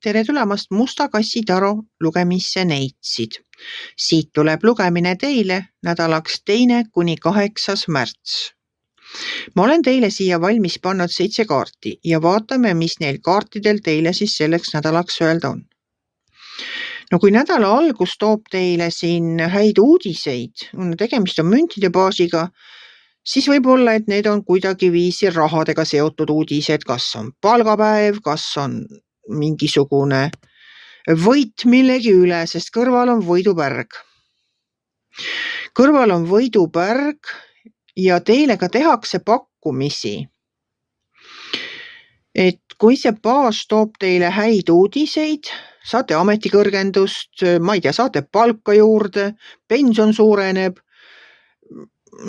Tere tulemast Musta kassi taru lugemisse neitsid. Siit tuleb lugemine teile nädalaks 2.–8. märts. Ma olen teile siia valmis pannud 7 kaarti ja vaatame, mis neil kaartidel teile siis selleks nädalaks öelda on. No kui nädala algus toob teile siin häid uudiseid, tegemist on müntide baasiga, siis võib olla, et need on kuidagiviisi rahadega seotud uudised, kas on palgapäev, kas on mingisugune võit millegi üle, sest kõrval on võidupärg. Kõrval on võidupärg ja teile ka tehakse pakkumisi. Et kui see baas toob teile häid uudiseid, saate ametikõrgendust, ma ei tea, saate palka juurde, pension suureneb,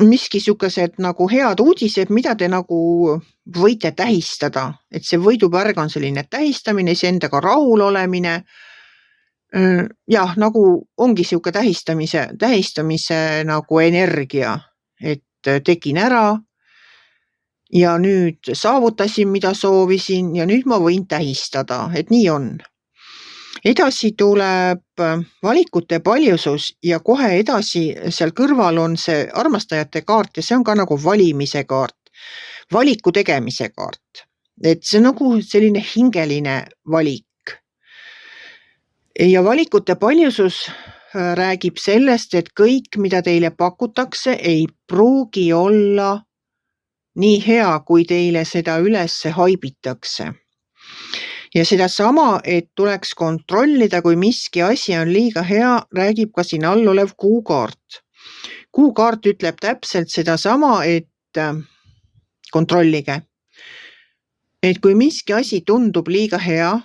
miski sukesed nagu head uudised, mida te nagu võite tähistada, et see võidupärg on selline tähistamine, see endaga rahul olemine. Jah, nagu ongi siuke tähistamise nagu energia, et tegin ära ja nüüd saavutasin, mida soovisin ja nüüd ma võin tähistada, et nii on. Edasi tuleb valikute paljusus ja kohe edasi seal kõrval on see armastajate kaart ja see on ka nagu valimise kaart, valiku tegemise kaart. Et see on nagu selline hingeline valik. Ja valikute paljusus räägib sellest, et kõik, mida teile pakutakse, ei pruugi olla nii hea, kui teile seda üles haibitakse. Ja seda sama, et tuleks kontrollida, kui miski asi on liiga hea, räägib ka siin all olev kuukaart. Kuukaart ütleb täpselt seda sama, et kontrollige. Et kui miski asi tundub liiga hea,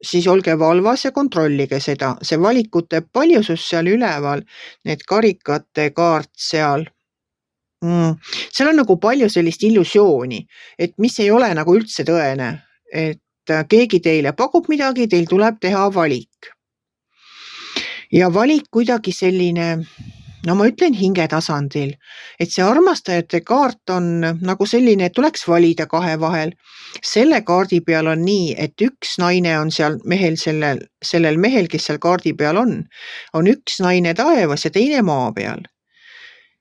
siis olge valvas ja kontrollige seda. See valikute paljusus seal üleval, need karikate kaart seal. Seal on nagu palju sellist illusiooni, et mis ei ole nagu üldse tõene, et keegi teile pakub midagi, teil tuleb teha valik. Ja valik kuidagi selline, no ma ütlen hingetasandil, et see armastajate kaart on nagu selline, et tuleks valida kahe vahel. Selle kaardi peal on nii, et üks naine on seal mehel, sellel mehel, kes seal kaardi peal on üks naine taevas ja teine maa peal.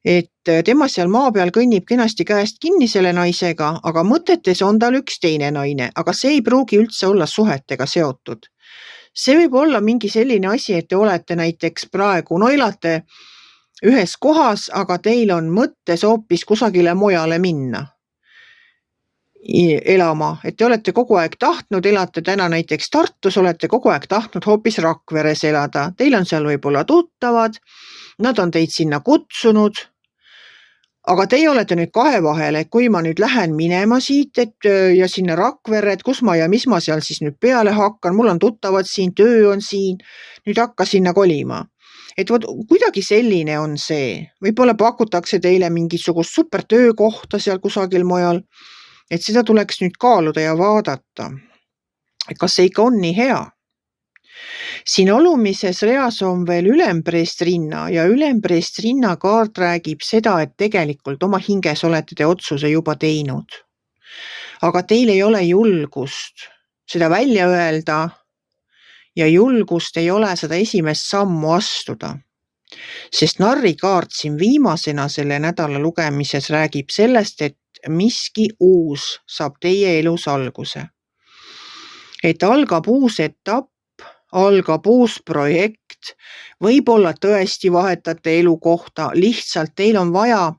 Et tema seal maa peal kõnnib kenasti käest kinni selle naisega, aga mõtetes on tal üks teine naine, aga see ei pruugi üldse olla suhetega seotud. See võib olla mingi selline asi, et te olete näiteks praegu, no elate ühes kohas, aga teil on mõttes hoopis kusagile mujale minna elama, et te olete kogu aeg tahtnud, elate täna näiteks Tartus, olete kogu aeg tahtnud hoopis Rakveres elada. Teil on seal võib-olla tuttavad, nad on teid sinna kutsunud, aga teie olete nüüd kahe vahel, et kui ma nüüd lähen minema siit ja sinna Rakverre, et kus ma ja mis ma seal siis nüüd peale hakkan, mul on tuttavad siin, töö on siin, nüüd hakka sinna kolima. Et kuidagi selline on see, võib-olla pakutakse teile mingisugust super töökohta seal kusagil mujal, et seda tuleks nüüd kaaluda ja vaadata, et kas see ikka on nii hea. Siin olumises reas on veel ülempreestrinna ja ülempreestrinna kaart räägib seda, et tegelikult oma hinges olete te otsuse juba teinud. Aga teil ei ole julgust seda välja öelda ja julgust ei ole seda esimest sammu astuda. Sest narri kaart siin viimasena selle nädala lugemises räägib sellest, et miski uus saab teie elus alguse. Et algab uus etapp, algab uus projekt, võib-olla tõesti vahetate elukohta, lihtsalt teil on vaja,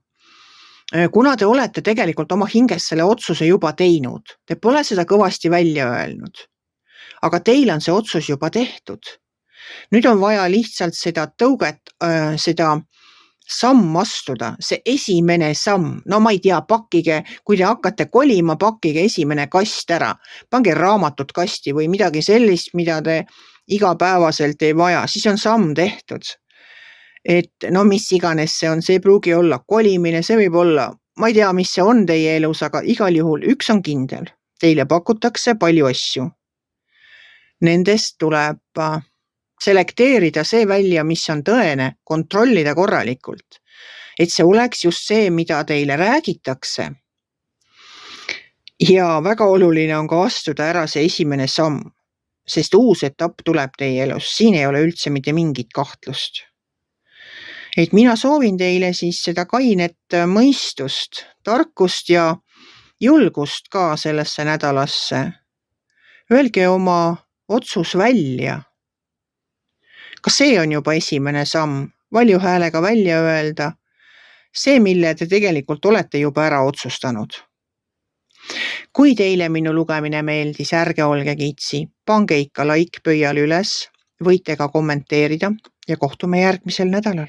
kuna te olete tegelikult oma hinges selle otsuse juba teinud, te pole seda kõvasti välja öelnud, aga teil on see otsus juba tehtud. Nüüd on vaja lihtsalt seda tõuget, seda samm astuda, see esimene samm, no ma ei tea, pakkige, kui te hakkate kolima, pakkige esimene kast ära, pange raamatud kasti või midagi sellist, mida te igapäevaselt ei vaja, siis on samm tehtud. Et no mis iganes see on, see pruugi olla kolimine, see võib olla, ma ei tea, mis see on teie elus, aga igal juhul üks on kindel, teile pakutakse palju asju. Nendest tuleb selekteerida see välja, mis on tõene, kontrollida korralikult, et see oleks just see, mida teile räägitakse. Ja väga oluline on ka astuda ära see esimene samm. sest uus etapp tuleb teie elus, siin ei ole üldse mitte mingit kahtlust. Et mina soovin teile siis seda kainet mõistust, tarkust ja julgust ka sellesse nädalasse. Öelge oma otsus välja. Kas see on juba esimene samm? Valju häälega välja öelda see, mille te tegelikult olete juba ära otsustanud. Kui teile minu lugemine meeldis, ärge olge kitsi, pange ikka like pöial üles, võite ka kommenteerida ja kohtume järgmisel nädalal.